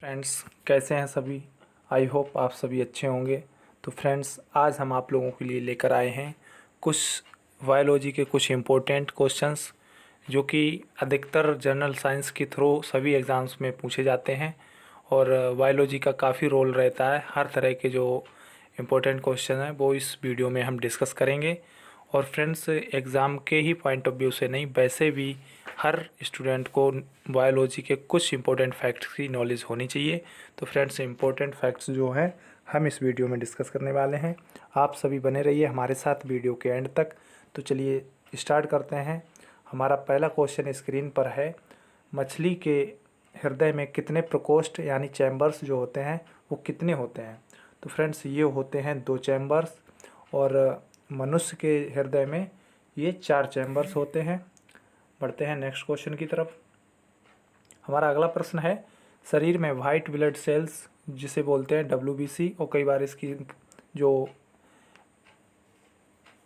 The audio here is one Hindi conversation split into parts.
फ्रेंड्स, कैसे हैं सभी। आई होप आप सभी अच्छे होंगे। तो फ्रेंड्स, आज हम आप लोगों के लिए लेकर आए हैं कुछ बायोलॉजी के कुछ इम्पोर्टेंट क्वेश्चंस जो कि अधिकतर जनरल साइंस के थ्रू सभी एग्ज़ाम्स में पूछे जाते हैं। और बायोलॉजी का काफ़ी रोल रहता है। हर तरह के जो इम्पोर्टेंट क्वेश्चन हैं वो इस वीडियो में हम डिस्कस करेंगे। और फ्रेंड्स, एग्ज़ाम के ही पॉइंट ऑफ व्यू से नहीं, वैसे भी हर स्टूडेंट को बायोलॉजी के कुछ इम्पोर्टेंट फैक्ट्स की नॉलेज होनी चाहिए। तो फ्रेंड्स, इम्पोर्टेंट फैक्ट्स जो हैं हम इस वीडियो में डिस्कस करने वाले हैं। आप सभी बने रहिए हमारे साथ वीडियो के एंड तक। तो चलिए स्टार्ट करते हैं। हमारा पहला क्वेश्चन स्क्रीन पर है। मछली के हृदय में कितने प्रकोष्ठ यानी चैम्बर्स जो होते हैं वो कितने होते हैं? तो फ्रेंड्स, ये होते हैं 2 चैम्बर्स। और मनुष्य के हृदय में ये 4 चैम्बर्स होते हैं। बढ़ते हैं नेक्स्ट क्वेश्चन की तरफ। हमारा अगला प्रश्न है, शरीर में वाइट ब्लड सेल्स जिसे बोलते हैं WBC, और कई बार इसकी जो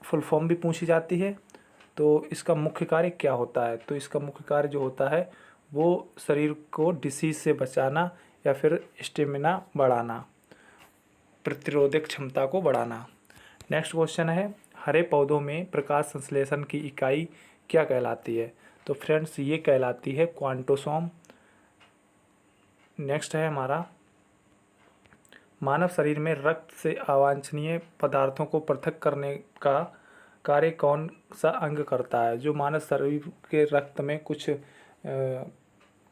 फुल फॉर्म भी पूछी जाती है, तो इसका मुख्य कार्य क्या होता है? तो इसका मुख्य कार्य जो होता है वो शरीर को डिसीज से बचाना या फिर स्टेमिना बढ़ाना, प्रतिरोधक क्षमता को बढ़ाना। नेक्स्ट क्वेश्चन है, हरे पौधों में प्रकाश संश्लेषण की इकाई क्या कहलाती है? तो फ्रेंड्स, ये कहलाती है क्वांटोसोम। नेक्स्ट है हमारा, मानव शरीर में रक्त से अवांछनीय पदार्थों को पृथक करने का कार्य कौन सा अंग करता है? जो मानव शरीर के रक्त में कुछ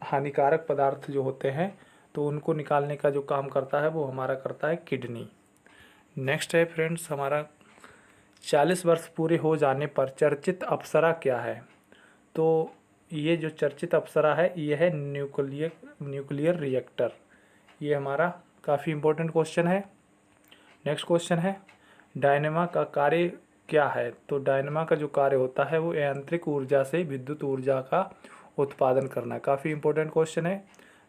हानिकारक पदार्थ जो होते हैं तो उनको निकालने का जो काम करता है वो हमारा करता है किडनी। नेक्स्ट है फ्रेंड्स हमारा, 40 वर्ष पूरे हो जाने पर चर्चित अप्सरा क्या है? तो ये जो चर्चित अप्सरा है ये है न्यूक्लियर रिएक्टर। ये हमारा काफ़ी इम्पोर्टेंट क्वेश्चन है। नेक्स्ट क्वेश्चन है, डायनेमा का कार्य क्या है? तो डायनेमा का जो कार्य होता है वो यांत्रिक ऊर्जा से विद्युत ऊर्जा का उत्पादन करना। काफ़ी इम्पोर्टेंट क्वेश्चन है।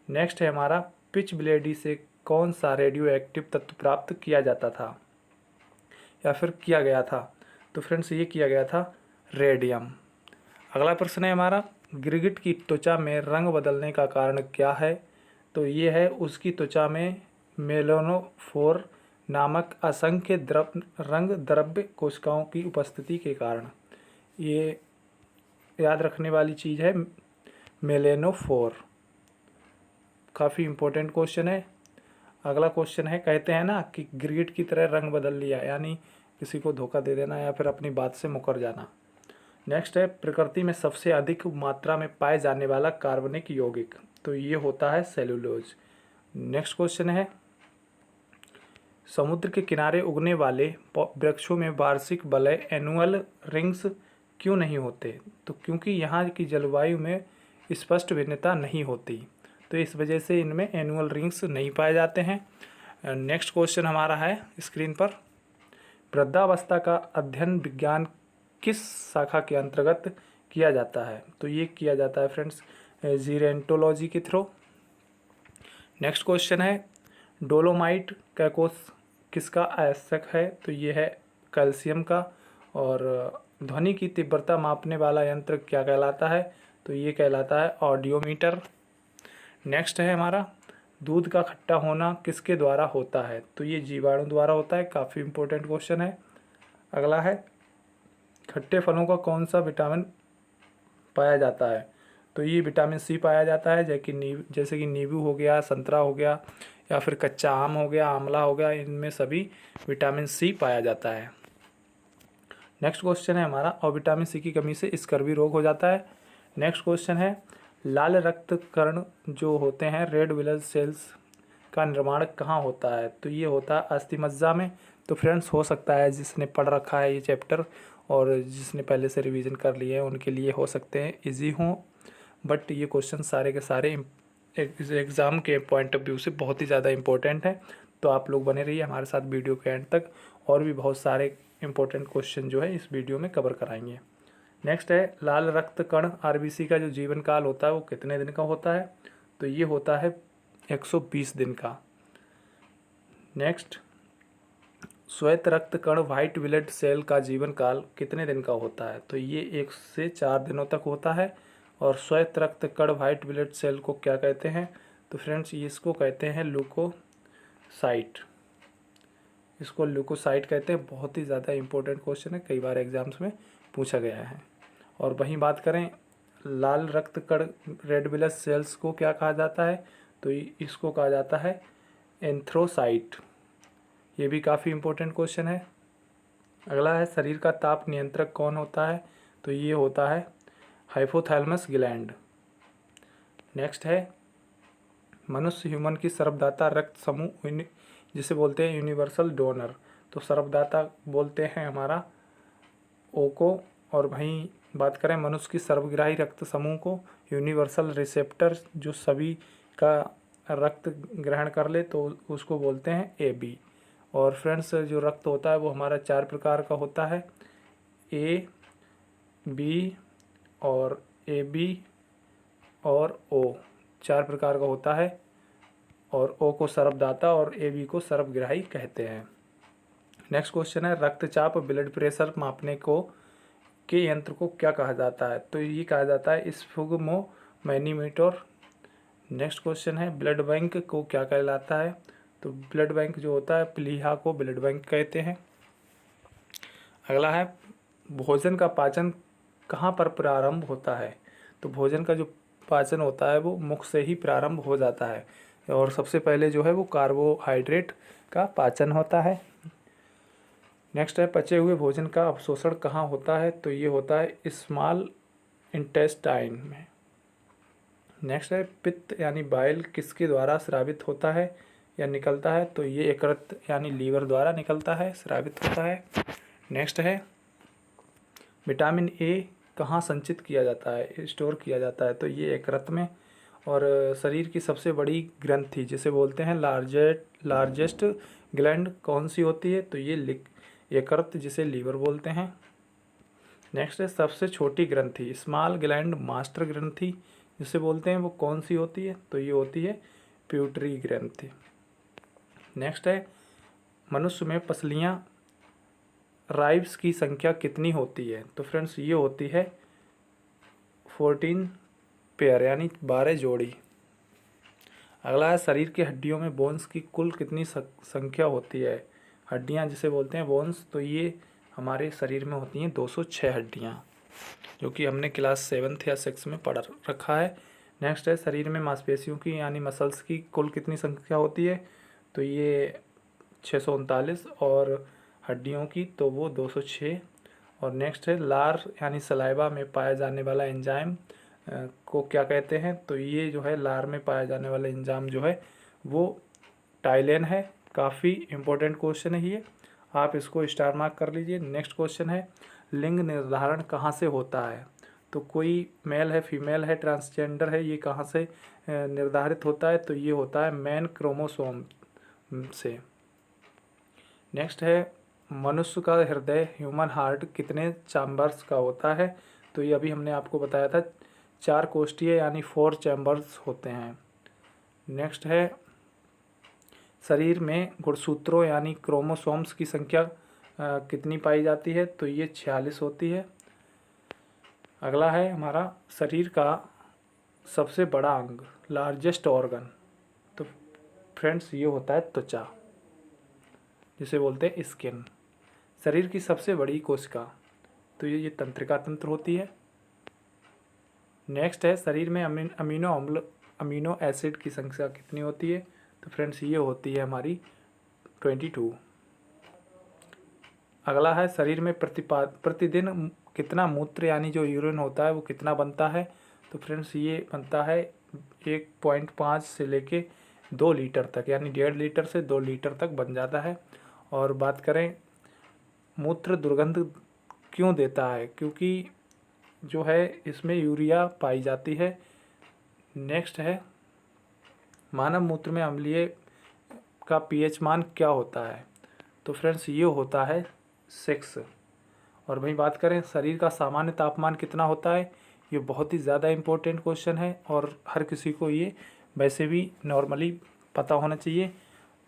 नेक्स्ट है हमारा, पिच ब्लेडी से कौन सा रेडियो एक्टिव तत्व प्राप्त किया जाता था या फिर किया गया था? तो फ्रेंड्स, ये किया गया था रेडियम। अगला प्रश्न है हमारा, गिरगिट की त्वचा में रंग बदलने का कारण क्या है? तो ये है उसकी त्वचा में मेलानोफोर नामक असंख्य रंग द्रव्य कोशिकाओं की उपस्थिति के कारण। ये याद रखने वाली चीज़ है, मेलानोफोर। काफ़ी इम्पोर्टेंट क्वेश्चन है। अगला क्वेश्चन है, कहते हैं ना कि गिरगिट की तरह रंग बदल लिया, यानी किसी को धोखा दे देना या फिर अपनी बात से मुकर जाना। नेक्स्ट है, प्रकृति में सबसे अधिक मात्रा में पाए जाने वाला कार्बनिक यौगिक। तो ये होता है सेलुलोज। नेक्स्ट क्वेश्चन है, समुद्र के किनारे उगने वाले वृक्षों में वार्षिक वलय एनुअल रिंग्स क्यों नहीं होते? तो क्योंकि यहाँ की जलवायु में स्पष्ट भिन्नता नहीं होती, तो इस वजह से इनमें एनुअल रिंग्स नहीं पाए जाते हैं। नेक्स्ट क्वेश्चन हमारा है स्क्रीन पर, वृद्धावस्था का अध्ययन विज्ञान किस शाखा के अंतर्गत किया जाता है? तो ये किया जाता है फ्रेंड्स जीरेंटोलॉजी के थ्रू। नेक्स्ट क्वेश्चन है, डोलोमाइट कैकोस किसका आवश्यक है? तो ये है कैल्शियम का। और ध्वनि की तीव्रता मापने वाला यंत्र क्या कहलाता है? तो ये कहलाता है ऑडियोमीटर। नेक्स्ट है हमारा, दूध का खट्टा होना किसके द्वारा होता है? तो ये जीवाणु द्वारा होता है। काफ़ी इम्पोर्टेंट क्वेश्चन है। अगला है, खट्टे फलों का कौन सा विटामिन पाया जाता है? तो ये विटामिन C पाया जाता है, जैसे कि नींबू हो गया, संतरा हो गया, या फिर कच्चा आम हो गया, आंवला हो गया, इनमें सभी विटामिन C पाया जाता है। नेक्स्ट क्वेश्चन है हमारा, और विटामिन C की कमी से स्कर्वी रोग हो जाता है। नेक्स्ट क्वेश्चन है, लाल रक्त कण जो होते हैं रेड ब्लड सेल्स का निर्माण कहाँ होता है? तो ये होता है अस्थिमज्जा में। तो फ्रेंड्स, हो सकता है जिसने पढ़ रखा है ये चैप्टर और जिसने पहले से रिवीजन कर लिए हैं उनके लिए हो सकते हैं इजी हों, बट ये क्वेश्चन सारे के सारे एग्ज़ाम के पॉइंट ऑफ व्यू से बहुत ही ज़्यादा इंपॉर्टेंट है। तो आप लोग बने रहिए हमारे साथ वीडियो के एंड तक, और भी बहुत सारे इंपॉर्टेंट क्वेश्चन जो है इस वीडियो में कवर कराएंगे। नेक्स्ट है, लाल रक्त कण RBC का जो जीवन काल होता है वो कितने दिन का होता है? तो ये होता है 120 दिन का। नेक्स्ट, श्वेत रक्त कण व्हाइट ब्लड सेल का जीवन काल कितने दिन का होता है? तो ये 1 से 4 दिनों तक होता है। और श्वेत रक्त कण व्हाइट ब्लड सेल को क्या कहते हैं? तो तो फ्रेंड्स इसको कहते हैं ल्यूकोसाइट। इसको ल्यूकोसाइट कहते हैं। बहुत ही ज़्यादा इम्पोर्टेंट क्वेश्चन है, कई बार एग्जाम्स में पूछा गया है। और वहीं बात करें लाल रक्त कण रेड ब्लड सेल्स को क्या कहा जाता है, तो इसको कहा जाता है एंथ्रोसाइट। ये भी काफ़ी इम्पोर्टेंट क्वेश्चन है। अगला है शरीर का ताप नियंत्रक कौन होता है, तो ये होता है हाइपोथैलेमस ग्लैंड। नेक्स्ट है मनुष्य ह्यूमन की सर्वदाता रक्त समूह जिसे बोलते हैं यूनिवर्सल डोनर, तो सर्वदाता बोलते हैं हमारा ओ को। और वहीं बात करें मनुष्य की सर्वग्राही रक्त समूह को, यूनिवर्सल रिसेप्टर जो सभी का रक्त ग्रहण कर ले, तो उसको बोलते हैं AB। और फ्रेंड्स जो रक्त होता है वो हमारा 4 प्रकार का होता है, AB और AB और O, 4 प्रकार का होता है। और O को सर्वदाता और AB को सर्वग्राही कहते हैं। नेक्स्ट क्वेश्चन है रक्तचाप ब्लड प्रेशर मापने के यंत्र को क्या कहा जाता है, तो ये कहा जाता है स्फिग्मोमैनीमीटर। नेक्स्ट क्वेश्चन है ब्लड बैंक को क्या कहलाता है, तो ब्लड बैंक जो होता है प्लीहा को ब्लड बैंक कहते हैं। अगला है भोजन का पाचन कहाँ पर प्रारंभ होता है, तो भोजन का जो पाचन होता है वो मुख से ही प्रारंभ हो जाता है। और सबसे पहले जो है वो कार्बोहाइड्रेट का पाचन होता है। नेक्स्ट है पचे हुए भोजन का अवशोषण कहाँ होता है, तो ये होता है स्मॉल इंटेस्टाइन में। नेक्स्ट है पित्त यानी बाइल किसके द्वारा स्रावित होता है या निकलता है, तो ये यकृत यानी लीवर द्वारा निकलता है, स्रावित होता है। नेक्स्ट है विटामिन A कहाँ संचित किया जाता है, स्टोर किया जाता है, तो ये यकृत में। और शरीर की सबसे बड़ी ग्रंथि जिसे बोलते हैं लार्जेस्ट ग्लैंड कौन सी होती है, तो ये यकृत जिसे लीवर बोलते हैं। नेक्स्ट है सबसे छोटी ग्रंथि स्मॉल ग्लैंड मास्टर ग्रंथि जिसे बोलते हैं वो कौन सी होती है, तो ये होती है प्यूटरी ग्रंथि। नेक्स्ट है मनुष्य में पसलियाँ राइब्स की संख्या कितनी होती है, तो फ्रेंड्स ये होती है 14 पेयर यानी 12 जोड़ी। अगला है शरीर की हड्डियों में बोन्स की कुल कितनी संख्या होती है, हड्डियां जिसे बोलते हैं बोन्स, तो ये हमारे शरीर में होती हैं 206 हड्डियां, जो कि हमने क्लास 7th या 6 में पढ़ रखा है। नेक्स्ट है शरीर में मांसपेशियों की यानी मसल्स की कुल कितनी संख्या होती है, तो ये 639, और हड्डियों की तो वो 206। और नेक्स्ट है लार यानी सलाइवा में पाया जाने वाला एंजाइम को क्या कहते हैं, तो ये जो है लार में पाया जाने वाला एंजाइम जो है वो टाइलेन है। काफ़ी इम्पोर्टेंट क्वेश्चन है ये, आप इसको स्टार मार्क कर लीजिए। नेक्स्ट क्वेश्चन है लिंग निर्धारण कहाँ से होता है, तो कोई मेल है फीमेल है ट्रांसजेंडर है, ये कहाँ से निर्धारित होता है, तो ये होता है मेन क्रोमोसोम से। नेक्स्ट है मनुष्य का हृदय ह्यूमन हार्ट कितने चैम्बर्स का होता है, तो ये अभी हमने आपको बताया था 4 कोष्ठीय यानी 4 चैम्बर्स होते हैं। नेक्स्ट है शरीर में गुणसूत्रों यानी क्रोमोसोम्स की संख्या कितनी पाई जाती है, तो ये 46 होती है। अगला है हमारा शरीर का सबसे बड़ा अंग लार्जेस्ट ऑर्गन, तो फ्रेंड्स ये होता है त्वचा जिसे बोलते हैं स्किन। शरीर की सबसे बड़ी कोशिका, तो ये तंत्रिका तंत्र होती है। नेक्स्ट है शरीर में अमीनो एसिड की संख्या कितनी होती है, तो फ्रेंड्स ये होती है हमारी 22। अगला है शरीर में प्रतिदिन कितना मूत्र यानी जो यूरिन होता है वो कितना बनता है, तो फ्रेंड्स ये बनता है 1.5 से लेके 2 लीटर तक, यानी 1.5 लीटर से 2 लीटर तक बन जाता है। और बात करें मूत्र दुर्गंध क्यों देता है, क्योंकि जो है इसमें यूरिया पाई जाती है। नेक्स्ट है मानव मूत्र में अम्लीय का pH मान क्या होता है, तो फ्रेंड्स ये होता है 6। और वहीं बात करें शरीर का सामान्य तापमान कितना होता है, ये बहुत ही ज़्यादा इम्पोर्टेंट क्वेश्चन है और हर किसी को ये वैसे भी नॉर्मली पता होना चाहिए।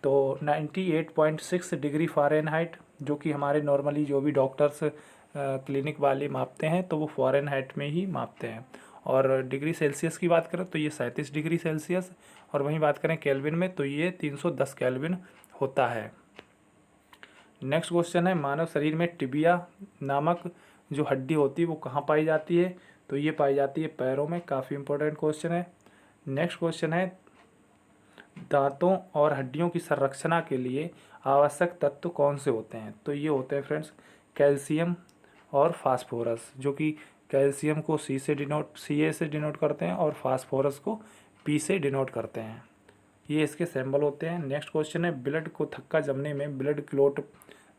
तो 98.6 डिग्री फ़ारेनहाइट, जो कि हमारे नॉर्मली जो भी डॉक्टर्स क्लिनिक वाले मापते हैं तो वो फ़ारेनहाइट में ही मापते हैं। और डिग्री सेल्सियस की बात करें तो ये 37 डिग्री सेल्सियस, और वहीं बात करें केल्विन में तो ये 310 केल्विन होता है। नेक्स्ट क्वेश्चन है, मानव शरीर में टिबिया नामक जो हड्डी होती है वो कहाँ पाई जाती है? तो ये पाई जाती है पैरों में। काफ़ी इंपॉर्टेंट क्वेश्चन है। नेक्स्ट क्वेश्चन है, दांतों और हड्डियों की संरचना के लिए आवश्यक तत्व कौन से होते हैं? तो ये होते हैं फ्रेंड्स कैल्शियम और फास्फोरस, जो कि कैल्शियम को Ca से डिनोट करते हैं और फास्फोरस को P से डिनोट करते हैं। ये इसके सिंबल होते हैं। नेक्स्ट क्वेश्चन है, ब्लड को थक्का जमने में ब्लड क्लॉट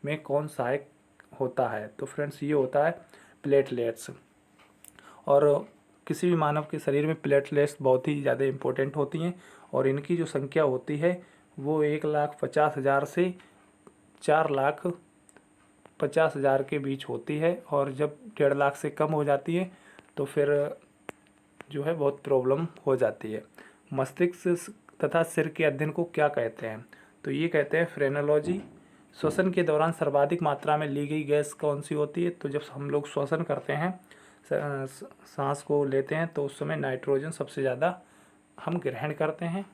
में कौन सहायक होता है? तो फ्रेंड्स ये होता है प्लेटलेट्स। और किसी भी मानव के शरीर में प्लेटलेट्स बहुत ही ज़्यादा इम्पोर्टेंट होती हैं, और इनकी जो संख्या होती है वो 1,50,000 से 4,50,000 के बीच होती है, और जब 1.5 लाख से कम हो जाती है तो फिर जो है बहुत प्रॉब्लम हो जाती है। मस्तिष्क तथा सिर के अध्ययन को क्या कहते हैं? तो ये कहते हैं फ्रेनोलॉजी। श्वसन के दौरान सर्वाधिक मात्रा में ली गई गैस कौन सी होती है? तो जब हम लोग श्वसन करते हैं, सांस को लेते हैं, तो उस समय नाइट्रोजन सबसे ज़्यादा हम ग्रहण करते हैं।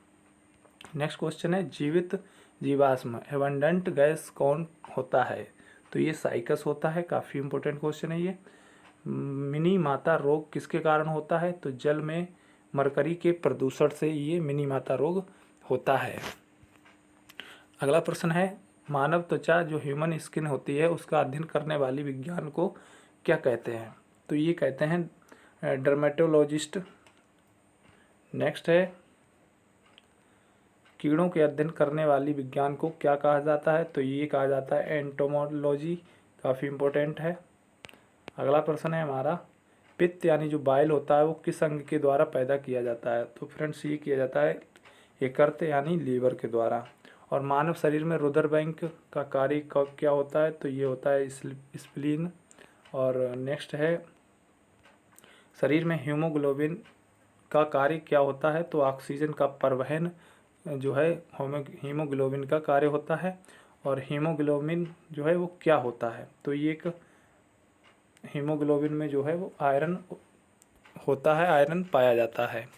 नेक्स्ट क्वेश्चन है, जीवित जीवाश्म एबंडेंट गैस कौन होता है? तो ये साइकस होता है। काफ़ी इंपॉर्टेंट क्वेश्चन है ये। मिनी माता रोग किसके कारण होता है? तो जल में मरकरी के प्रदूषण से ये मिनी माता रोग होता है। अगला प्रश्न है, मानव त्वचा जो ह्यूमन स्किन होती है उसका अध्ययन करने वाली विज्ञान को क्या कहते हैं? तो ये कहते हैं डर्मेटोलॉजिस्ट। नेक्स्ट है, कीड़ों के अध्ययन करने वाली विज्ञान को क्या कहा जाता है? तो ये कहा जाता है एंटोमोलॉजी। काफ़ी इम्पोर्टेंट है। अगला प्रश्न है हमारा, पित्त यानी जो बाइल होता है वो किस अंग के द्वारा पैदा किया जाता है? तो फ्रेंड्स ये किया जाता है यकृत यानी लीवर के द्वारा। और मानव शरीर में रुधिर बैंक का कार्य क्या होता है? तो ये होता है स्प्लीन। और नेक्स्ट है, शरीर में हीमोग्लोबिन का कार्य क्या होता है? तो ऑक्सीजन का परिवहन जो है हीमोग्लोबिन का कार्य होता है। और हीमोग्लोबिन जो है वो क्या होता है? तो ये एक हीमोग्लोबिन में जो है वो आयरन होता है, आयरन पाया जाता है।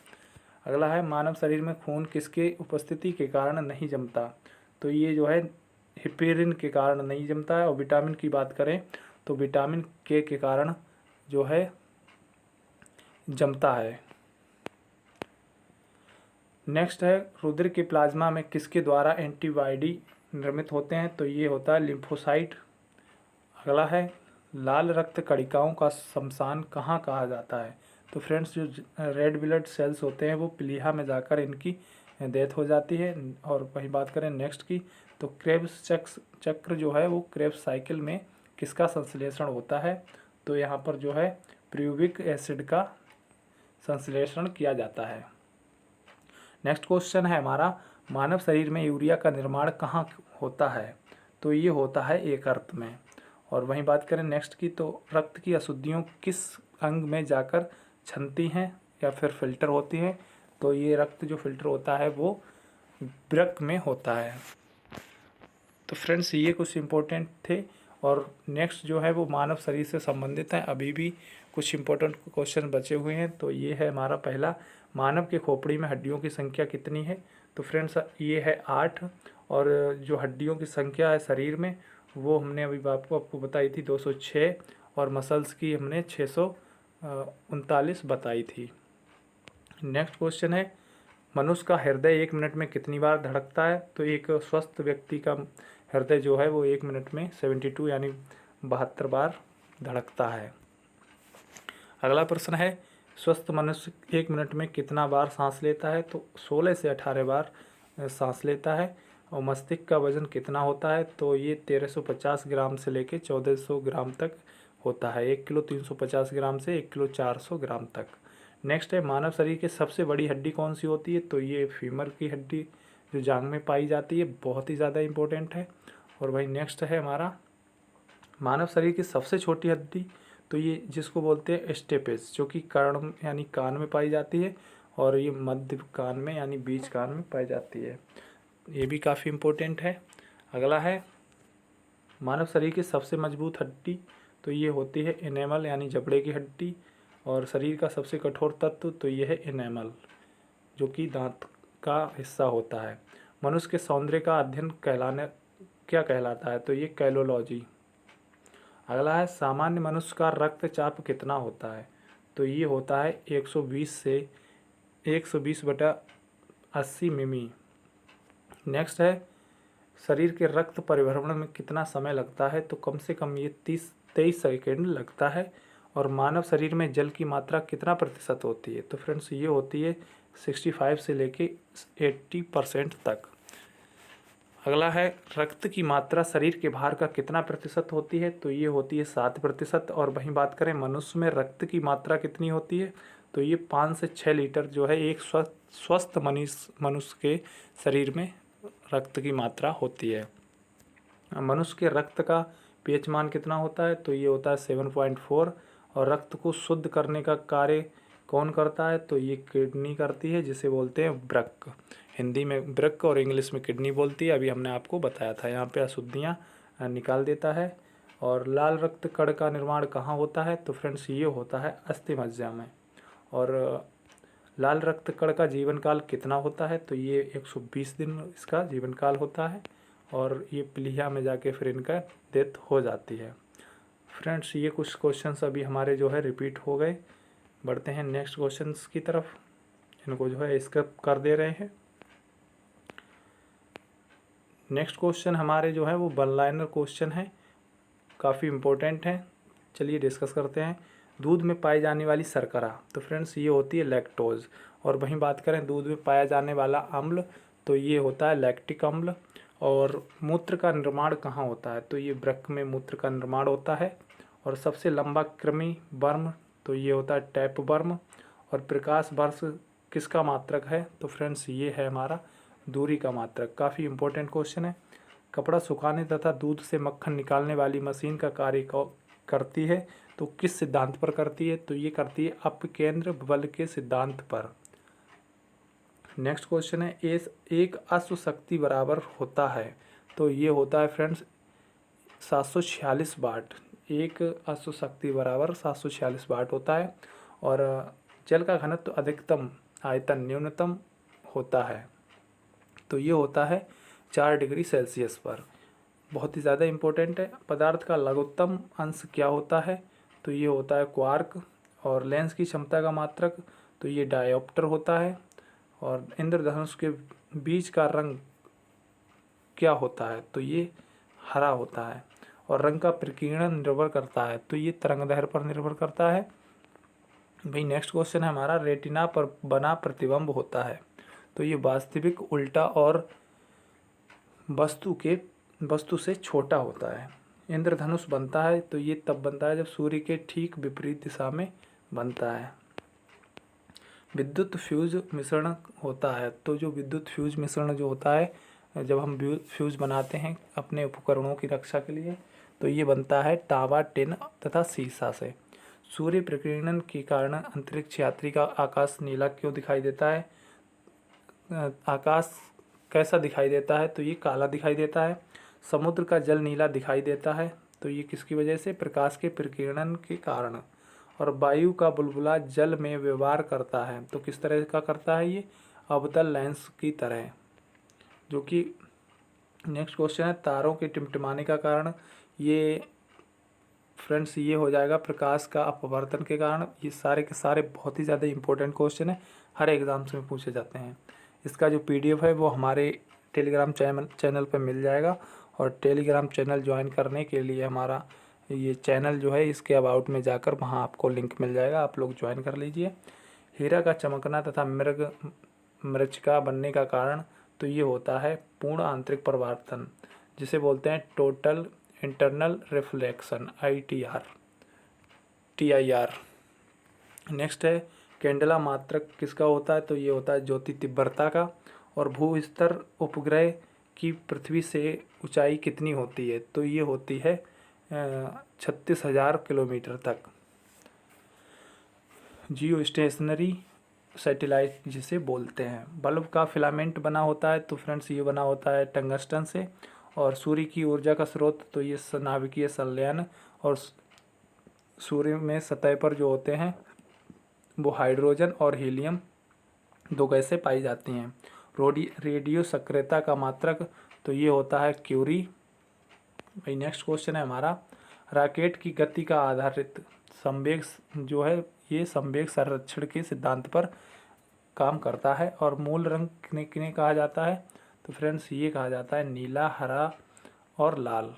अगला है, मानव शरीर में खून किसके उपस्थिति के कारण नहीं जमता? तो ये जो है हिपेरिन के कारण नहीं जमता है। और विटामिन की बात करें तो विटामिन के कारण जो है जमता है। नेक्स्ट है, रुधिर के प्लाज्मा में किसके द्वारा एंटीबॉडी निर्मित होते हैं? तो ये होता है लिम्फोसाइट। अगला है, लाल रक्त कणिकाओं का शमशान कहाँ कहा जाता है? तो फ्रेंड्स जो रेड ब्लड सेल्स होते हैं वो प्लीहा में जाकर इनकी डेथ हो जाती है। और वहीं बात करें नेक्स्ट की, तो क्रेब्स चक्र जो है वो क्रेब्स साइकिल में किसका संश्लेषण होता है? तो यहाँ पर जो है प्यूबिक एसिड का संश्लेषण किया जाता है। नेक्स्ट क्वेश्चन है हमारा, मानव शरीर में यूरिया का निर्माण कहाँ होता है? तो ये होता है यकृत में। और वहीं बात करें नेक्स्ट की, तो रक्त की अशुद्धियों किस अंग में जाकर छनती हैं या फिर फिल्टर होती हैं? तो ये रक्त जो फिल्टर होता है वो वृक्क में होता है। तो फ्रेंड्स ये कुछ इम्पोर्टेंट थे। और नेक्स्ट जो है वो मानव शरीर से संबंधित है। अभी भी कुछ इम्पोर्टेंट क्वेश्चन बचे हुए हैं। तो ये है हमारा पहला, मानव के खोपड़ी में हड्डियों की संख्या कितनी है? तो फ्रेंड्स ये है 8। और जो हड्डियों की संख्या है शरीर में वो हमने अभी आपको बताई थी 206, और मसल्स की हमने 639 बताई थी। नेक्स्ट क्वेश्चन है, मनुष्य का हृदय 1 मिनट में कितनी बार धड़कता है? तो एक स्वस्थ व्यक्ति का हृदय जो है वो 1 मिनट में 72 यानी 72 बार धड़कता है। अगला प्रश्न है, स्वस्थ मनुष्य 1 मिनट में कितना बार सांस लेता है? तो 16 से 18 बार सांस लेता है। और मस्तिष्क का वजन कितना होता है? तो ये 1350 ग्राम से लेके 1400 ग्राम तक होता है। 1 किलो 350 ग्राम से 1 किलो 400 ग्राम तक। नेक्स्ट है, मानव शरीर की सबसे बड़ी हड्डी कौन सी होती है? तो ये फीमर की हड्डी जो जांघ में पाई जाती है, बहुत ही ज़्यादा इम्पोर्टेंट है। और वही नेक्स्ट है हमारा, मानव शरीर की सबसे छोटी हड्डी, तो ये जिसको बोलते हैं स्टेपेस, जो कि कर्ण यानी कान में पाई जाती है। और ये मध्य कान में यानी बीच कान में पाई जाती है। ये भी काफ़ी इम्पोर्टेंट है। अगला है, मानव शरीर की सबसे मजबूत हड्डी, तो ये होती है एनेमल यानी जबड़े की हड्डी। और शरीर का सबसे कठोर तत्व तो ये है इनेमल, जो कि दांत का हिस्सा होता है। मनुष्य के सौंदर्य का अध्ययन क्या कहलाता है, तो ये कैलोलॉजी। अगला है सामान्य मनुष्य का रक्तचाप कितना होता है, तो ये होता है 120 से 120/80 मिमी। नेक्स्ट है शरीर के रक्त परिभ्रमण में कितना समय लगता है, तो कम से कम ये 23 सेकेंड लगता है। और मानव शरीर में जल की मात्रा कितना प्रतिशत होती है, तो फ्रेंड्स ये होती है 65 से लेके 80% तक। अगला है रक्त की मात्रा शरीर के भार का कितना प्रतिशत होती है, तो ये होती है 7%। और वहीं बात करें मनुष्य में रक्त की मात्रा कितनी होती है, तो ये 5 से 6 लीटर जो है एक स्वस्थ मनुष्य के शरीर में रक्त की मात्रा होती है। मनुष्य के रक्त का पीएच मान कितना होता है, तो ये होता है 7.4। और रक्त को शुद्ध करने का कार्य कौन करता है, तो ये किडनी करती है, जिसे बोलते हैं वृक्क। हिंदी में वृक्क और इंग्लिश में किडनी बोलती है। अभी हमने आपको बताया था, यहाँ पे अशुद्धियाँ निकाल देता है। और लाल रक्त कण का निर्माण कहाँ होता है, तो फ्रेंड्स ये होता है अस्थि मज्जा में। और लाल रक्त कण का जीवन काल कितना होता है, तो ये 120 दिन इसका जीवन काल होता है। और ये प्लीहा में जाके फिर इनका डेथ हो जाती है। फ्रेंड्स ये कुछ क्वेश्चंस अभी हमारे जो है रिपीट हो गए। बढ़ते हैं नेक्स्ट क्वेश्चंस की तरफ, इनको जो है स्किप कर दे रहे हैं। नेक्स्ट क्वेश्चन हमारे जो है वो वन लाइनर क्वेश्चन है, काफ़ी इम्पोर्टेंट है। चलिए डिस्कस करते हैं। दूध में पाई जाने वाली शर्करा, तो फ्रेंड्स ये होती है लैक्टोज। और वहीं बात करें दूध में पाया जाने वाला अम्ल, तो ये होता है लैक्टिक अम्ल। और मूत्र का निर्माण कहाँ होता है, तो ये वृक्क में मूत्र का निर्माण होता है। और सबसे लंबा कृमि वर्म, तो ये होता है टैप वर्म। और प्रकाश वर्ष किसका मात्रक है, तो फ्रेंड्स ये है हमारा दूरी का मात्रक। काफ़ी इंपॉर्टेंट क्वेश्चन है। कपड़ा सुखाने तथा दूध से मक्खन निकालने वाली मशीन का कार्य करती है, तो किस सिद्धांत पर करती है, तो ये करती है अपकेंद्र बल के सिद्धांत पर। नेक्स्ट क्वेश्चन है एक अश्व शक्ति बराबर होता है, तो ये होता है फ्रेंड्स 746 वाट। एक अश्व शक्ति बराबर 746 वाट होता है। और जल का घनत्व अधिकतम आयतन न्यूनतम होता है, तो ये होता है 4 डिग्री सेल्सियस पर। बहुत ही ज़्यादा इम्पोर्टेंट है। पदार्थ का लघुत्तम अंश क्या होता है, तो ये होता है क्वार्क। और लेंस की क्षमता का मात्रक, तो ये डायोप्टर होता है। और इंद्रधनुष के बीज का रंग क्या होता है, तो ये हरा होता है। और रंग का प्रकीर्णन निर्भर करता है, तो ये तरंगदैर्घ्य पर निर्भर करता है। भाई नेक्स्ट क्वेश्चन है हमारा रेटिना पर बना प्रतिबिंब होता है, तो ये वास्तविक उल्टा और वस्तु से छोटा होता है। इंद्रधनुष बनता है, तो ये तब बनता है जब सूर्य के ठीक विपरीत दिशा में बनता है। विद्युत फ्यूज मिश्रण होता है, तो जो विद्युत फ्यूज मिश्रण जो होता है, जब हम फ्यूज बनाते हैं अपने उपकरणों की रक्षा के लिए, तो ये बनता है तांबा, टिन तथा सीसा से। सूर्य प्रकीर्णन के कारण अंतरिक्ष यात्री का आकाश नीला क्यों दिखाई देता है, आकाश कैसा दिखाई देता है, तो ये काला दिखाई देता है। समुद्र का जल नीला दिखाई देता है, तो ये किसकी वजह से, प्रकाश के प्रकीर्णन के कारण। और वायु का बुलबुला जल में व्यवहार करता है, तो किस तरह का करता है, ये अवतल लेंस की तरह। जो कि नेक्स्ट क्वेश्चन है तारों के टिमटिमाने का कारण, ये फ्रेंड्स ये हो जाएगा प्रकाश का अपवर्तन के कारण। ये सारे के सारे बहुत ही ज़्यादा इंपॉर्टेंट क्वेश्चन है, हर एग्जाम्स में पूछे जाते हैं। इसका जो PDF है वो हमारे टेलीग्राम चैनल पर मिल जाएगा। और टेलीग्राम चैनल ज्वाइन करने के लिए हमारा ये चैनल जो है इसके अबाउट में जाकर वहाँ आपको लिंक मिल जाएगा, आप लोग ज्वाइन कर लीजिए। हीरा का चमकना तथा मृच्छका बनने का कारण, तो ये होता है पूर्ण आंतरिक परिवर्तन, जिसे बोलते हैं total internal reflection TIR। Next है कैंडेला मात्रक किसका होता है, तो ये होता है ज्योति तीव्रता का। और भू स्तर उपग्रह की पृथ्वी से ऊंचाई कितनी होती है, तो ये होती है 36,000 किलोमीटर तक। जियो स्टेशनरी सैटेलाइट जिसे बोलते हैं। बल्ब का फिलामेंट बना होता है, तो फ्रेंड्स ये बना होता है टंगस्टन से। और सूर्य की ऊर्जा का स्रोत, तो ये नाभिकीय संलयन। और सूर्य में सतह पर जो होते हैं वो हाइड्रोजन और हीलियम 2 गैसें पाई जाती हैं। रेडियो सक्रियता का मात्रक तो ये होता है क्यूरी। भाई नेक्स्ट क्वेश्चन है हमारा, रॉकेट की गति का आधारित संवेग जो है ये संवेग संरक्षण के सिद्धांत पर काम करता है। और मूल रंग किन्हें कहा जाता है, तो फ्रेंड्स ये कहा जाता है नीला, हरा और लाल।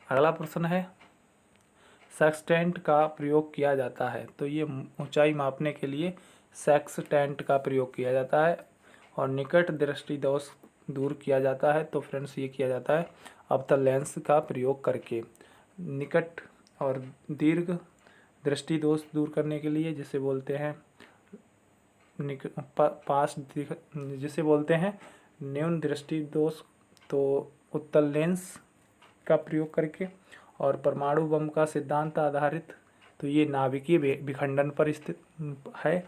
अगला प्रश्न है, सेक्सटेंट का प्रयोग किया जाता है, तो ये ऊंचाई मापने के लिए सेक्सटेंट का प्रयोग किया जाता है। और निकट दृष्टि दोष दूर किया जाता है, तो फ्रेंड्स ये किया जाता है अवतल लेंस का प्रयोग करके। निकट और दीर्घ दृष्टि दोष दूर करने के लिए जिसे बोलते हैं जिसे बोलते हैं न्यून दृष्टि दोष, तो उत्तल लेंस का प्रयोग करके। और परमाणु बम का सिद्धांत आधारित, तो ये नाभिकीय विखंडन पर स्थित है।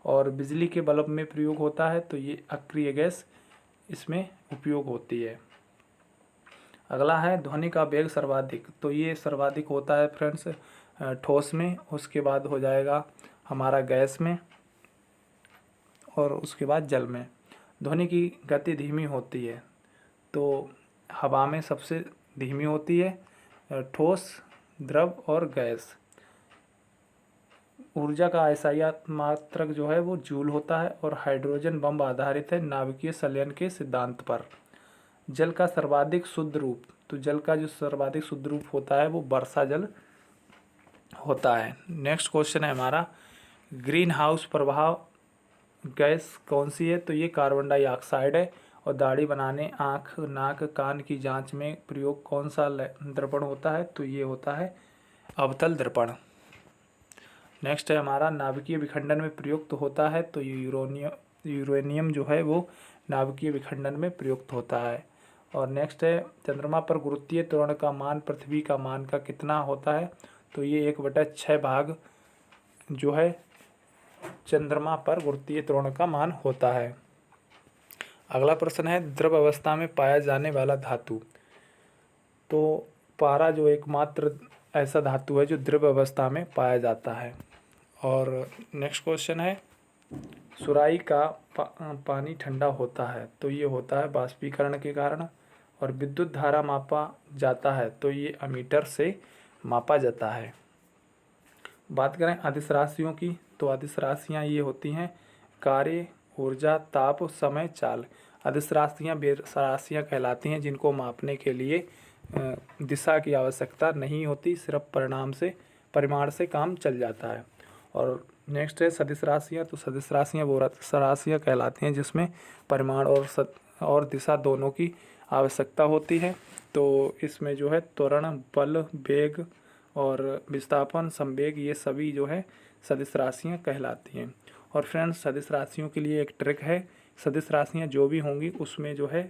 और बिजली के बल्ब में प्रयोग होता है, तो ये अक्रिय गैस इसमें उपयोग होती है। अगला है ध्वनि का वेग सर्वाधिक, तो ये सर्वाधिक होता है फ्रेंड्स ठोस में, उसके बाद हो जाएगा हमारा गैस में, और उसके बाद जल में। ध्वनि की गति धीमी होती है, तो हवा में सबसे धीमी होती है, ठोस, द्रव और गैस। ऊर्जा का एसआई मात्रक जो है वो जूल होता है। और हाइड्रोजन बम आधारित है नाभिकीय संलयन के सिद्धांत पर। जल का सर्वाधिक शुद्ध रूप, तो जल का जो सर्वाधिक शुद्ध रूप होता है वो वर्षा जल होता है। नेक्स्ट क्वेश्चन है हमारा, ग्रीन हाउस प्रभाव गैस कौन सी है, तो ये कार्बन डाइऑक्साइड है। और दाढ़ी बनाने, आँख, नाक, कान की जांच में प्रयोग कौन सा दर्पण होता है, तो ये होता है अवतल दर्पण। नेक्स्ट है हमारा, नाभिकीय विखंडन में प्रयुक्त होता है, तो ये यूरेनियम जो है वो नाभिकीय विखंडन में प्रयुक्त होता है। और नेक्स्ट है, चंद्रमा पर गुरुत्वीय त्वरण का मान पृथ्वी का मान का कितना होता है, तो ये 1/6 भाग जो है चंद्रमा पर गुरुत्वीय त्वरण का मान होता है। अगला प्रश्न है, द्रव अवस्था में पाया जाने वाला धातु, तो पारा जो एकमात्र ऐसा धातु है जो द्रव अवस्था में पाया जाता है। और नेक्स्ट क्वेश्चन है, सुराही का पानी ठंडा होता है, तो ये होता है बाष्पीकरण के कारण। और विद्युत धारा मापा जाता है, तो ये अमीटर से मापा जाता है। बात करें अदिश राशियों की, तो अदिश राशियाँ ये होती हैं कार्य, ऊर्जा, ताप, समय, चाल। अदिश राशियाँ वे राशियाँ कहलाती हैं जिनको मापने के लिए दिशा की आवश्यकता नहीं होती, सिर्फ परिमाण से काम चल जाता है। और नेक्स्ट है सदिश राशियाँ, तो सदिश राशियाँ वो राशियाँ कहलाती हैं जिसमें परिमाण और दिशा दोनों की आवश्यकता होती है। तो इसमें जो है त्वरण, बल, वेग और विस्थापन, संवेग, ये सभी जो है सदिश राशियाँ कहलाती हैं। और फ्रेंड्स सदिश राशियों के लिए एक ट्रिक है, सदिश राशियाँ जो भी होंगी उसमें जो है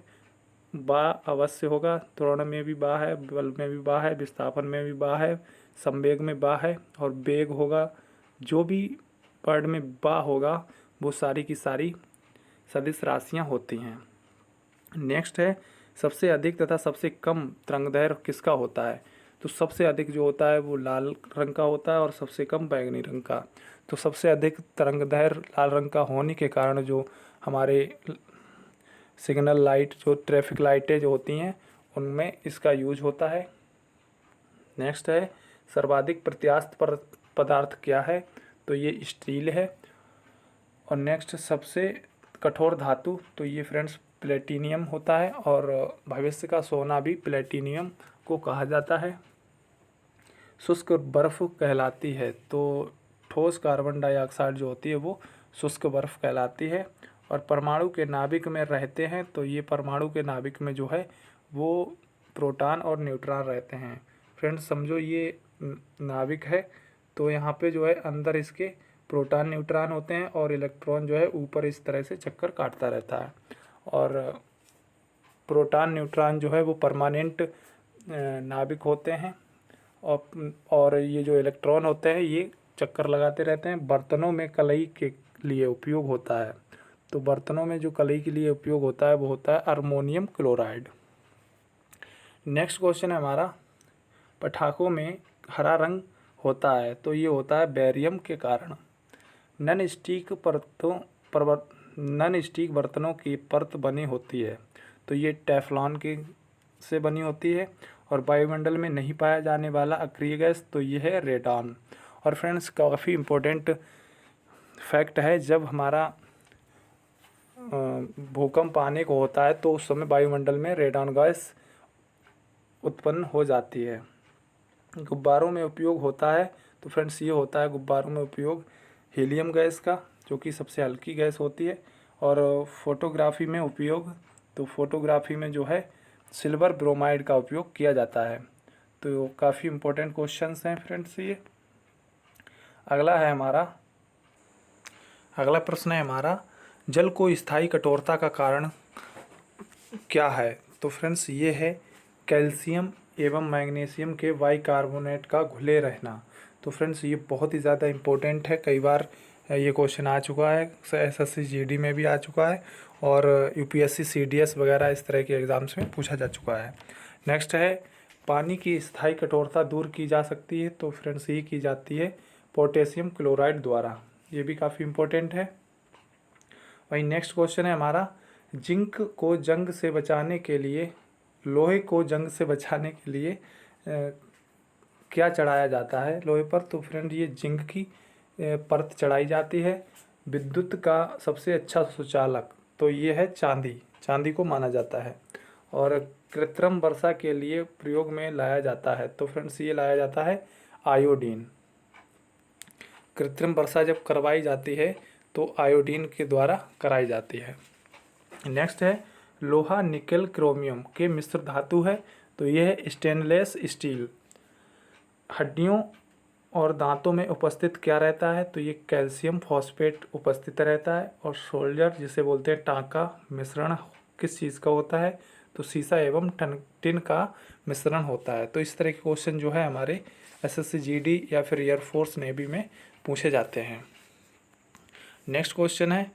बा अवश्य होगा। त्वरण में भी बा है, बल में भी बा है, विस्थापन में भी बा है, संवेग में बा है, और वेग होगा। जो भी वर्ड में बा होगा वो सारी की सारी सदिश राशियाँ होती हैं। नेक्स्ट है, सबसे अधिक तथा सबसे कम तरंगदैर्घ्य किसका होता है, तो सबसे अधिक जो होता है वो लाल रंग का होता है और सबसे कम बैंगनी रंग का। तो सबसे अधिक तरंगदैर्घ्य लाल रंग का होने के कारण जो हमारे सिग्नल लाइट, जो ट्रैफिक लाइटें जो होती हैं उनमें इसका यूज होता है। नेक्स्ट है, सर्वाधिक प्रत्यास्थ पदार्थ क्या है, तो ये स्टील है। और नेक्स्ट सबसे कठोर धातु, तो ये फ्रेंड्स प्लेटिनियम होता है। और भविष्य का सोना भी प्लेटिनियम को कहा जाता है। शुष्क बर्फ़ कहलाती है, तो ठोस कार्बन डाइऑक्साइड जो होती है वो शुष्क बर्फ़ कहलाती है। और परमाणु के नाभिक में रहते हैं, तो ये परमाणु के नाभिक में जो है वो प्रोटॉन और न्यूट्रॉन रहते हैं। फ्रेंड्स समझो ये नाभिक है, तो यहाँ पे जो है अंदर इसके प्रोटॉन न्यूट्रॉन होते हैं और इलेक्ट्रॉन जो है ऊपर इस तरह से चक्कर काटता रहता है। और प्रोटॉन न्यूट्रॉन जो है वो परमानेंट नाभिक होते हैं। और ये जो इलेक्ट्रॉन होते हैं ये चक्कर लगाते रहते हैं। बर्तनों में कलई के लिए उपयोग होता है, तो बर्तनों में जो कलई के लिए उपयोग होता है वो होता है अमोनियम क्लोराइड। नेक्स्ट क्वेश्चन है हमारा, पटाखों में हरा रंग होता है, तो ये होता है बेरियम के कारण। नॉन स्टिक बर्तनों की परत बनी होती है, तो ये टेफ्लॉन की से बनी होती है। और वायुमंडल में नहीं पाया जाने वाला अक्रिय गैस, तो ये है रेडॉन। और फ्रेंड्स, काफ़ी इम्पोर्टेंट फैक्ट है, जब हमारा भूकंप आने को होता है तो उस समय वायुमंडल में रेडॉन गैस उत्पन्न हो जाती है। गुब्बारों में उपयोग होता है, तो फ्रेंड्स ये होता है गुब्बारों में उपयोग हीलियम गैस का, जो कि सबसे हल्की गैस होती है। और फोटोग्राफी में उपयोग, तो फोटोग्राफी में जो है सिल्वर ब्रोमाइड का उपयोग किया जाता है। तो काफ़ी इम्पोर्टेंट क्वेश्चंस हैं फ्रेंड्स ये। अगला प्रश्न है हमारा, जल को स्थायी कठोरता का कारण क्या है? तो फ्रेंड्स ये है कैल्शियम एवं मैग्नीशियम के बाइकार्बोनेट का घुले रहना। तो फ्रेंड्स ये बहुत ही ज़्यादा इम्पोर्टेंट है, कई बार ये क्वेश्चन आ चुका है, एसएससी जीडी में भी आ चुका है, और यूपीएससी सीडीएस वगैरह इस तरह के एग्ज़ाम्स में पूछा जा चुका है। नेक्स्ट है, पानी की स्थायी कठोरता दूर की जा सकती है, तो फ्रेंड्स ये की जाती है पोटेशियम क्लोराइड द्वारा। ये भी काफ़ी इम्पोर्टेंट है। वही नेक्स्ट क्वेश्चन है हमारा, जिंक को जंग से बचाने के लिए, लोहे को जंग से बचाने के लिए क्या चढ़ाया जाता है लोहे पर? तो फ्रेंड ये जिंक की परत चढ़ाई जाती है। विद्युत का सबसे अच्छा सुचालक, तो ये है चांदी को माना जाता है। और कृत्रिम वर्षा के लिए प्रयोग में लाया जाता है, तो फ्रेंड्स ये लाया जाता है आयोडीन। कृत्रिम वर्षा जब करवाई जाती है तो आयोडीन के द्वारा कराई जाती है। नेक्स्ट है, लोहा निकेल क्रोमियम के मिश्र धातु है, तो यह है स्टेनलेस स्टील। हड्डियों और दांतों में उपस्थित क्या रहता है? तो ये कैल्शियम फॉस्फेट उपस्थित रहता है। और सोल्जर जिसे बोलते हैं टांका मिश्रण किस चीज़ का होता है? तो सीसा एवं टिन का मिश्रण होता है। तो इस तरह के क्वेश्चन जो है हमारे एसएससी जीडी या फिर एयरफोर्स नेवी में पूछे जाते हैं। नेक्स्ट क्वेश्चन है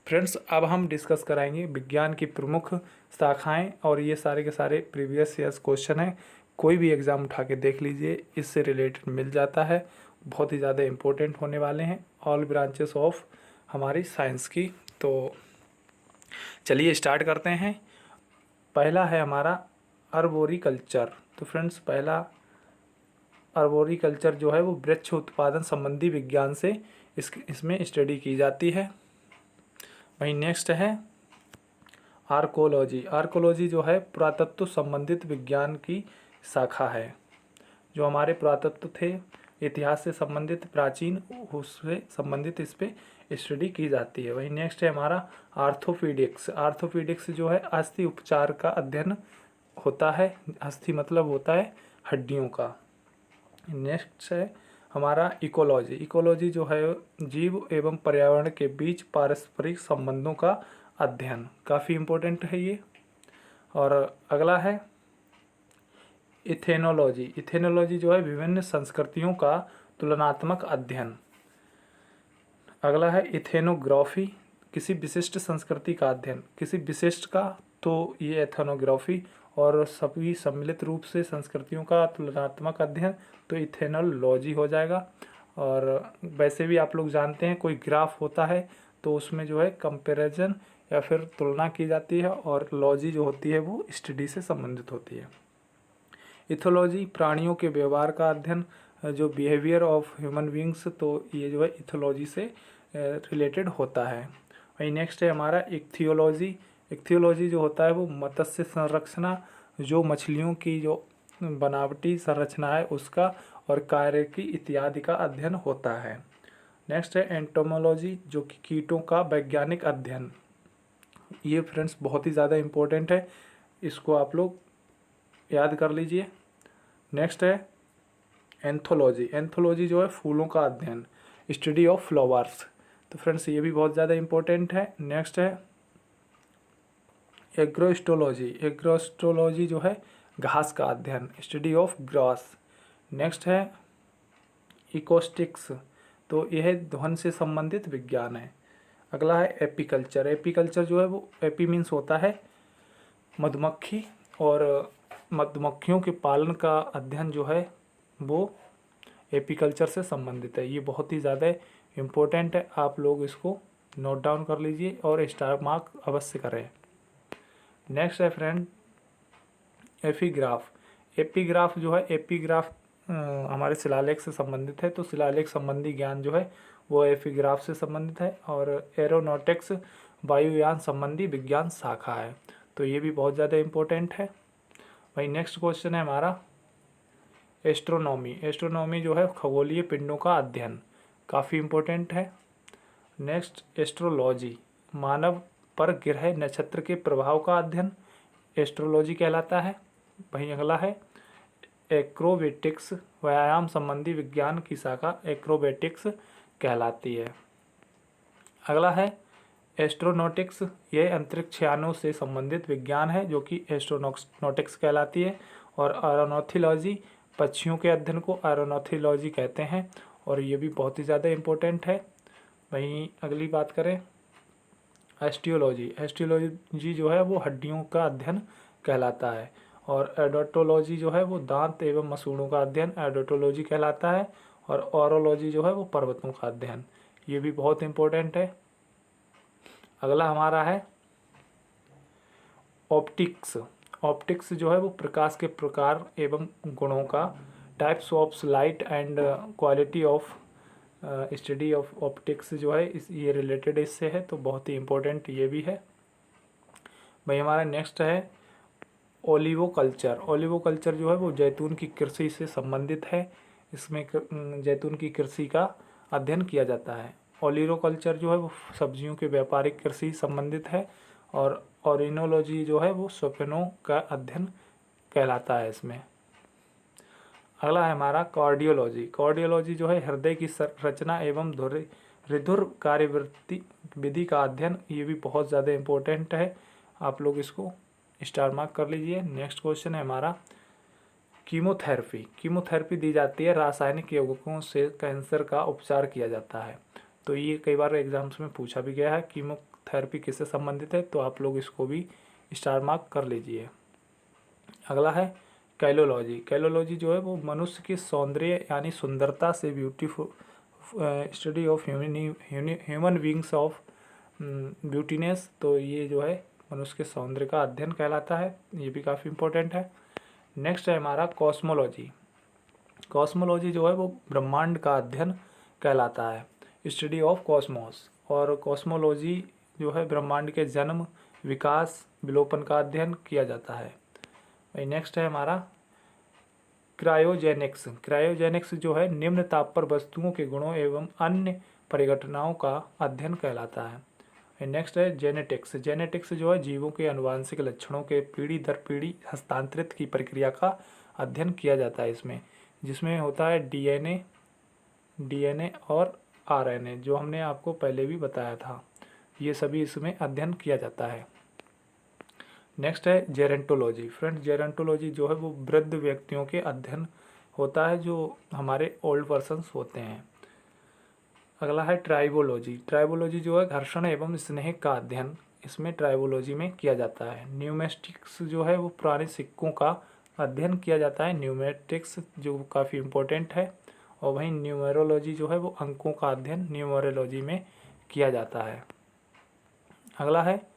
फ्रेंड्स, अब हम डिस्कस कराएंगे विज्ञान की प्रमुख शाखाएं, और ये सारे के सारे प्रीवियस ईयर्स क्वेश्चन हैं, कोई भी एग्ज़ाम उठा के देख लीजिए, इससे रिलेटेड मिल जाता है, बहुत ही ज़्यादा इम्पोर्टेंट होने वाले हैं ऑल ब्रांचेस ऑफ हमारी साइंस की। तो चलिए स्टार्ट करते हैं। पहला है हमारा अर्बोरिकल्चर। तो फ्रेंड्स पहला अर्बोरिकल्चर जो है वो वृक्ष उत्पादन संबंधी विज्ञान से इसमें स्टडी की जाती है। वहीं नेक्स्ट है आर्कोलॉजी जो है पुरातत्व संबंधित विज्ञान की शाखा है। जो हमारे पुरातत्व थे, इतिहास से संबंधित, प्राचीन, उससे संबंधित इस पे स्टडी की जाती है। वहीं नेक्स्ट है हमारा आर्थोपीडिक्स जो है अस्थि उपचार का अध्ययन होता है। अस्थि मतलब होता है हड्डियों का। नेक्स्ट है हमारा इकोलॉजी जो है जीव एवं पर्यावरण के बीच पारस्परिक संबंधों का अध्ययन, काफ़ी इम्पोर्टेंट है ये। और अगला है इथेनोलॉजी जो है विभिन्न संस्कृतियों का तुलनात्मक अध्ययन। अगला है इथेनोग्राफी, किसी विशिष्ट संस्कृति का अध्ययन, किसी विशिष्ट का, तो ये एथेनोग्राफी। और सभी सम्मिलित रूप से संस्कृतियों का तुलनात्मक अध्ययन, तो इथेनोलॉजी हो जाएगा। और वैसे भी आप लोग जानते हैं, कोई ग्राफ होता है तो उसमें जो है कंपैरिजन या फिर तुलना की जाती है, और लॉजी जो होती है वो स्टडी से संबंधित होती है। इथोलॉजी प्राणियों के व्यवहार का अध्ययन, जो बिहेवियर ऑफ ह्यूमन बींग्स, तो ये जो है इथोलॉजी से रिलेटेड होता है। वही नेक्स्ट है हमारा इक्थियोलॉजी जो होता है वो मत्स्य संरचना, जो मछलियों की जो बनावटी संरचना है उसका, और कार्यकी इत्यादि का अध्ययन होता है। नेक्स्ट है एंटोमोलॉजी, जो कि कीटों का वैज्ञानिक अध्ययन। ये फ्रेंड्स बहुत ही ज़्यादा इम्पोर्टेंट है, इसको आप लोग याद कर लीजिए। नेक्स्ट है एंथोलॉजी जो है फूलों का अध्ययन, स्टडी ऑफ फ्लावर्स। तो फ्रेंड्स ये भी बहुत ज़्यादा इम्पोर्टेंट है। नेक्स्ट है एग्रोस्टोलॉजी जो है घास का अध्ययन, स्टडी ऑफ ग्रास। नेक्स्ट है इकोस्टिक्स, तो यह ध्वन से संबंधित विज्ञान है। अगला है एपीकल्चर जो है वो एपी मीन्स होता है मधुमक्खी, और मधुमक्खियों के पालन का अध्ययन जो है वो एपीकल्चर से संबंधित है। ये बहुत ही ज़्यादा इम्पोर्टेंट है, आप लोग इसको नोट डाउन कर लीजिए और स्टार मार्क अवश्य करें। नेक्स्ट है फ्रेंड एपिग्राफ। एपिग्राफ जो है, एपिग्राफ हमारे शिलालेख से संबंधित है, तो शिलालेख संबंधी ज्ञान जो है वो एपिग्राफ से संबंधित है। और एरोनॉटिक्स वायुयान संबंधी विज्ञान शाखा है, तो ये भी बहुत ज़्यादा इम्पोर्टेंट है। भाई नेक्स्ट क्वेश्चन है हमारा एस्ट्रोनॉमी। एस्ट्रोनॉमी जो है खगोलीय पिंडों का अध्ययन, काफ़ी इम्पोर्टेंट है। नेक्स्ट एस्ट्रोलॉजी, मानव पर ग्रह नक्षत्र के प्रभाव का अध्ययन एस्ट्रोलॉजी कहलाता है। वहीं अगला है एक्रोबेटिक्स, व्यायाम संबंधी विज्ञान की शाखा एक्रोबेटिक्स कहलाती है। अगला है एस्ट्रोनॉटिक्स, यह अंतरिक्षयानों से संबंधित विज्ञान है जो कि एस्ट्रोनॉटिक्स कहलाती है। और एरोनॉथिलॉजी, पक्षियों के अध्ययन को एरोनॉथिलॉजी कहते हैं, और ये भी बहुत ही ज़्यादा इम्पोर्टेंट है। वहीं अगली बात करें एस्टियोलॉजी। एस्टियोलॉजी जो है वो हड्डियों का अध्ययन कहलाता है। और एडोटोलॉजी जो है वो दांत एवं मसूड़ों का अध्ययन एडोटोलॉजी कहलाता है। और ऑरोलॉजी जो है वो पर्वतों का अध्ययन, ये भी बहुत इम्पोर्टेंट है। अगला हमारा है ऑप्टिक्स। ऑप्टिक्स जो है वो प्रकाश के प्रकार एवं गुणों का, types of light and quality of study of optics जो है ये रिलेटेड इससे है, तो बहुत ही इम्पोर्टेंट ये भी है। भाई हमारा नेक्स्ट है ओलिवो कल्चर। ओलिवो कल्चर जो है वो जैतून की कृषि से संबंधित है, इसमें जैतून की कृषि का अध्ययन किया जाता है। ओलिवो कल्चर जो है वो सब्जियों के व्यापारिक कृषि संबंधित है। और ओरिनोलॉजी जो है वो स्वप्नों का अध्ययन कहलाता है इसमें। अगला है हमारा कार्डियोलॉजी। कार्डियोलॉजी जो है हृदय की रचना एवं हृदय कार्यवृत्ति विधि का अध्ययन, ये भी बहुत ज़्यादा इम्पोर्टेंट है, आप लोग इसको स्टार मार्क कर लीजिए। नेक्स्ट क्वेश्चन है हमारा कीमोथेरेपी। कीमोथेरेपी दी जाती है, रासायनिक यौगिकों से कैंसर का उपचार किया जाता है, तो ये कई बार एग्जाम्स में पूछा भी गया है कीमोथेरेपी किससे संबंधित है, तो आप लोग इसको भी स्टार मार्क कर लीजिए। अगला है कैलोलॉजी। कैलोलॉजी जो है वो मनुष्य के सौंदर्य यानी सुंदरता से beautiful study of human beings of beautiness, तो ये जो है मनुष्य के सौंदर्य का अध्ययन कहलाता है, ये भी काफ़ी इम्पोर्टेंट है। नेक्स्ट है हमारा कॉस्मोलॉजी। कॉस्मोलॉजी जो है वो ब्रह्मांड का अध्ययन कहलाता है, स्टडी ऑफ कॉस्मोस। और कॉस्मोलॉजी जो है ब्रह्मांड के जन्म, विकास, विलोपन का अध्ययन किया जाता है। नेक्स्ट है हमारा क्रायोजेनिक्स। क्रायोजेनिक्स जो है निम्न ताप पर वस्तुओं के गुणों एवं अन्य परिघटनाओं का अध्ययन कहलाता है। नेक्स्ट है जेनेटिक्स। जेनेटिक्स जो है जीवों के आनुवांशिक लक्षणों के पीढ़ी दर पीढ़ी हस्तांतरित की प्रक्रिया का अध्ययन किया जाता है इसमें, जिसमें होता है डीएनए और आरएनए, जो हमने आपको पहले भी बताया था, ये सभी इसमें अध्ययन किया जाता है। नेक्स्ट है जेरेंटोलॉजी। फ्रेंड्स जेरेंटोलॉजी जो है वो वृद्ध व्यक्तियों के अध्ययन होता है जो हमारे ओल्ड पर्सन्स होते हैं। अगला है ट्राइबोलॉजी। ट्राइबोलॉजी जो है घर्षण एवं स्नेह का अध्ययन इसमें ट्राइबोलॉजी में किया जाता है। न्यूमेटिक्स जो है वो पुराने सिक्कों का अध्ययन किया जाता है, न्यूमेटिक्स जो काफ़ी इम्पोर्टेंट है। और वहीं न्यूमेरोलॉजी जो है वो अंकों का अध्ययन न्यूमेरोलॉजी में किया जाता है। अगला है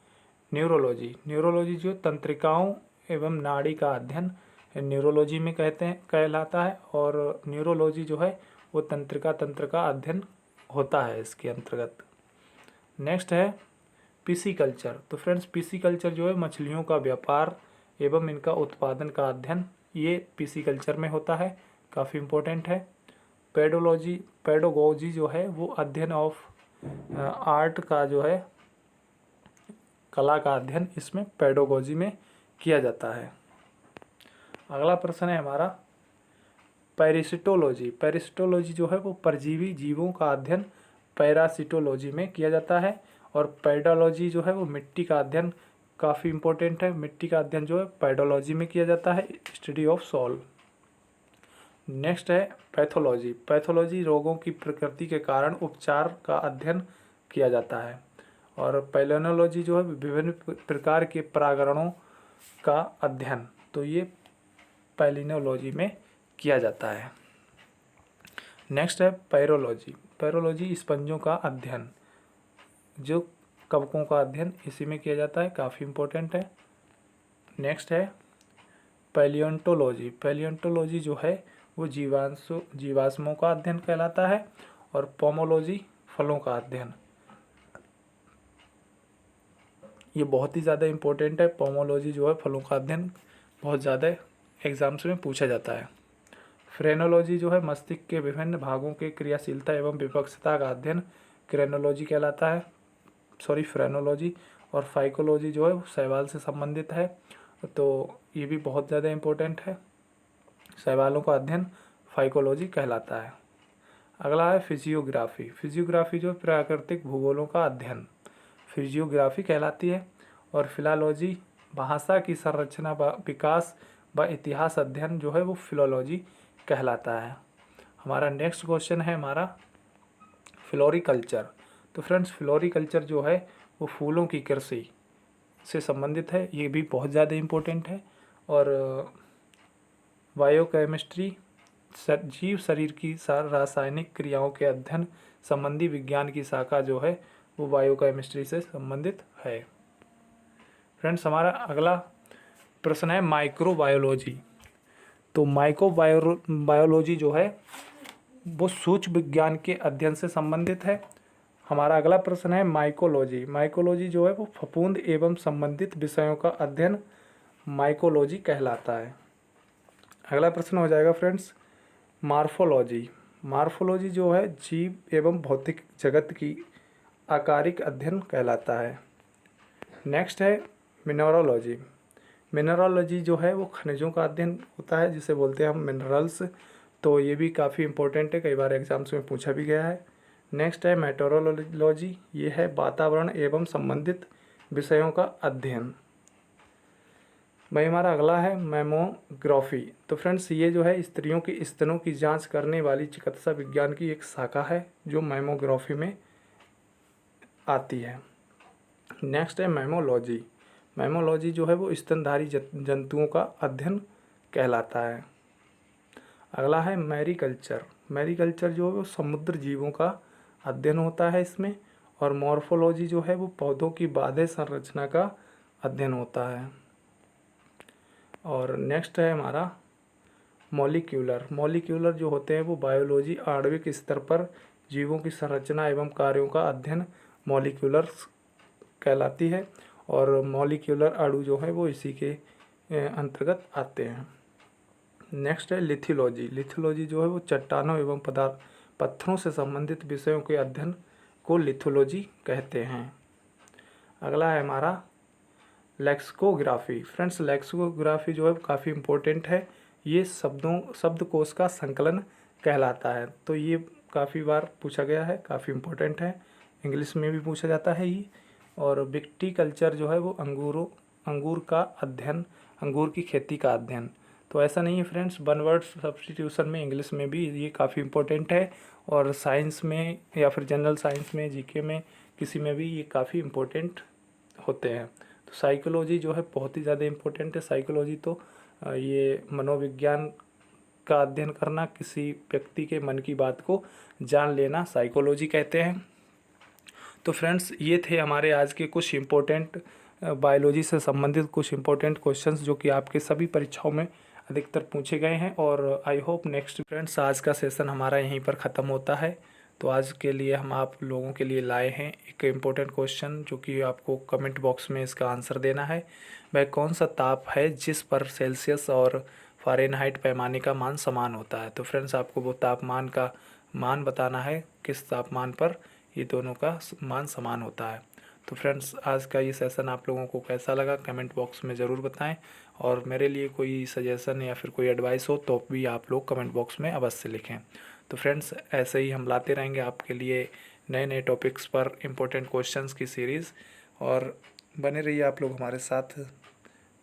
न्यूरोलॉजी। न्यूरोलॉजी जो तंत्रिकाओं एवं नाड़ी का अध्ययन न्यूरोलॉजी में कहलाता है। और न्यूरोलॉजी जो है वो तंत्र का अध्ययन होता है इसके अंतर्गत। नेक्स्ट है पिसीकल्चर। तो फ्रेंड्स पिसीकल्चर जो है मछलियों का व्यापार एवं इनका उत्पादन का अध्ययन, ये पिसीकल्चर में होता है, काफ़ी इम्पोर्टेंट है। पेडोगॉजी जो है वो अध्ययन ऑफ आर्ट का जो है कला का अध्ययन इसमें पेडोगॉजी में किया जाता है। अगला प्रश्न है हमारा पैरासिटोलॉजी। पैरासिटोलॉजी जो है वो परजीवी जीवों का अध्ययन पैरासिटोलॉजी में किया जाता है। और पैडोलॉजी जो है वो मिट्टी का अध्ययन, काफ़ी इम्पोर्टेंट है, मिट्टी का अध्ययन जो है पैडोलॉजी में किया जाता है, स्टडी ऑफ सॉइल। नेक्स्ट है पैथोलॉजी। पैथोलॉजी रोगों की प्रकृति के कारण उपचार का अध्ययन किया जाता है। और पैलिनोलॉजी जो है विभिन्न प्रकार के परागणों का अध्ययन, तो ये पैलिनोलॉजी में किया जाता है। नेक्स्ट है पैरोलॉजी। पैरोलॉजी स्पंजों का अध्ययन, जो कवकों का अध्ययन इसी में किया जाता है, काफ़ी इम्पोर्टेंट है। नेक्स्ट है पैलियोंटोलॉजी। पैलियोंटोलॉजी जो है वो जीवाश्मों का अध्ययन कहलाता है। और पोमोलॉजी फलों का अध्ययन, ये बहुत ही ज़्यादा इम्पोर्टेंट है। पोमोलॉजी जो है फलों का अध्ययन बहुत ज़्यादा एग्जाम्स में पूछा जाता है। फ्रेनोलॉजी जो है मस्तिष्क के विभिन्न भागों के क्रियाशीलता एवं विपक्षता का अध्ययन क्रेनोलॉजी कहलाता है, फ्रेनोलॉजी। और फाइकोलॉजी जो है वो शैवाल से संबंधित है, तो ये भी बहुत ज़्यादा इम्पोर्टेंट है। शैवालों का अध्ययन फाइकोलॉजी कहलाता है। अगला है फिजियोग्राफी। फिजियोग्राफी जो प्राकृतिक भूगोलों का अध्ययन फिजियोग्राफी कहलाती है। और फिलॉलॉजी भाषा की संरचना विकास व इतिहास अध्ययन जो है वो फिलॉलॉजी कहलाता है। हमारा नेक्स्ट क्वेश्चन है हमारा फ्लोरिकल्चर। तो फ्रेंड्स फ्लोरिकल्चर जो है वो फूलों की कृषि से संबंधित है, ये भी बहुत ज़्यादा इम्पोर्टेंट है। और बायोकेमिस्ट्री जीव शरीर की रासायनिक क्रियाओं के अध्ययन संबंधी विज्ञान की शाखा जो है वो बायोकेमिस्ट्री से संबंधित है। फ्रेंड्स हमारा अगला प्रश्न है माइक्रोबायोलॉजी। तो माइक्रोबायोलॉजी जो है वो सूक्ष्म विज्ञान के अध्ययन से संबंधित है। हमारा अगला प्रश्न है माइकोलॉजी। माइकोलॉजी जो है वो फफूंद एवं संबंधित विषयों का अध्ययन माइकोलॉजी कहलाता है। अगला प्रश्न हो जाएगा फ्रेंड्स मार्फोलॉजी। मार्फोलॉजी जो है जीव एवं भौतिक जगत की आकारिक अध्ययन कहलाता है। नेक्स्ट है मिनरलोजी। मिनरलोजी जो है वो खनिजों का अध्ययन होता है, जिसे बोलते हैं हम मिनरल्स। तो ये भी काफ़ी इम्पोर्टेंट है, कई बार एग्जाम्स में पूछा भी गया है। नेक्स्ट है मेटेरोलॉजी, ये है वातावरण एवं संबंधित विषयों का अध्ययन। भाई हमारा अगला है मैमोग्राफी। तो फ्रेंड्स ये जो है स्त्रियों की स्तनों की जांच करने वाली चिकित्सा विज्ञान की एक शाखा है जो मैमोग्राफी में आती है। नेक्स्ट है मैमोलॉजी। मैमोलॉजी जो है वो स्तनधारी जंतुओं का अध्ययन कहलाता है। अगला है मैरीकल्चर। मैरीकल्चर जो है वो समुद्र जीवों का अध्ययन होता है इसमें। और मॉर्फोलॉजी जो है वो पौधों की बाध्य संरचना का अध्ययन होता है। और नेक्स्ट है हमारा मॉलिक्यूलर। मॉलिक्यूलर जो होते हैं वो बायोलॉजी आणविक स्तर पर जीवों की संरचना एवं कार्यों का अध्ययन मॉलिक्यूलर कहलाती है। और मॉलिक्यूलर अणु जो है वो इसी के अंतर्गत आते हैं। नेक्स्ट है लिथोलॉजी। लिथोलॉजी जो है वो चट्टानों एवं पत्थरों से संबंधित विषयों के अध्ययन को लिथोलॉजी कहते हैं। अगला है हमारा लेक्सिकोग्राफी। फ्रेंड्स लेक्सिकोग्राफी जो है काफ़ी इम्पोर्टेंट है, ये शब्दकोश का संकलन कहलाता है। तो ये काफ़ी बार पूछा गया है, काफ़ी इम्पोर्टेंट है, इंग्लिश में भी पूछा जाता है ये। और विटिकल्चर जो है वो अंगूर का अध्ययन, अंगूर की खेती का अध्ययन। तो ऐसा नहीं है फ्रेंड्स, वन वर्ड सब्स्टिट्यूशन में इंग्लिश में भी ये काफ़ी इम्पोर्टेंट है। और साइंस में या फिर जनरल साइंस में, जीके में, किसी में भी ये काफ़ी इम्पोर्टेंट होते हैं। तो साइकोलॉजी जो है बहुत ही ज़्यादा इम्पोर्टेंट है। साइकोलॉजी तो ये मनोविज्ञान का अध्ययन करना, किसी व्यक्ति के मन की बात को जान लेना साइकोलॉजी कहते हैं। तो फ्रेंड्स ये थे हमारे आज के कुछ इम्पोर्टेंट बायोलॉजी से संबंधित कुछ इम्पोर्टेंट क्वेश्चंस जो कि आपके सभी परीक्षाओं में अधिकतर पूछे गए हैं। और आई होप नेक्स्ट फ्रेंड्स आज का सेशन हमारा यहीं पर ख़त्म होता है। तो आज के लिए हम आप लोगों के लिए लाए हैं एक इम्पोर्टेंट क्वेश्चन, जो कि आपको कमेंट बॉक्स में इसका आंसर देना है। वह कौन सा ताप है जिस पर सेल्सियस और फ़ारेनहाइट पैमाने का मान समान होता है। तो फ्रेंड्स आपको वो तापमान का मान बताना है, किस तापमान पर ये दोनों का मान समान होता है। तो फ्रेंड्स आज का ये सेशन आप लोगों को कैसा लगा कमेंट बॉक्स में ज़रूर बताएं। और मेरे लिए कोई सजेशन या फिर कोई एडवाइस हो तो भी आप लोग कमेंट बॉक्स में अवश्य लिखें। तो फ्रेंड्स ऐसे ही हम लाते रहेंगे आपके लिए नए नए टॉपिक्स पर इम्पोर्टेंट क्वेश्चंस की सीरीज़। और बने रहिए आप लोग हमारे साथ।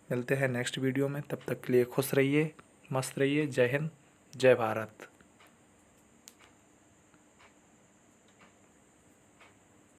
मिलते हैं नेक्स्ट वीडियो में, तब तक के लिए खुश रहिए, मस्त रहिए। जय हिंद, जय भारत।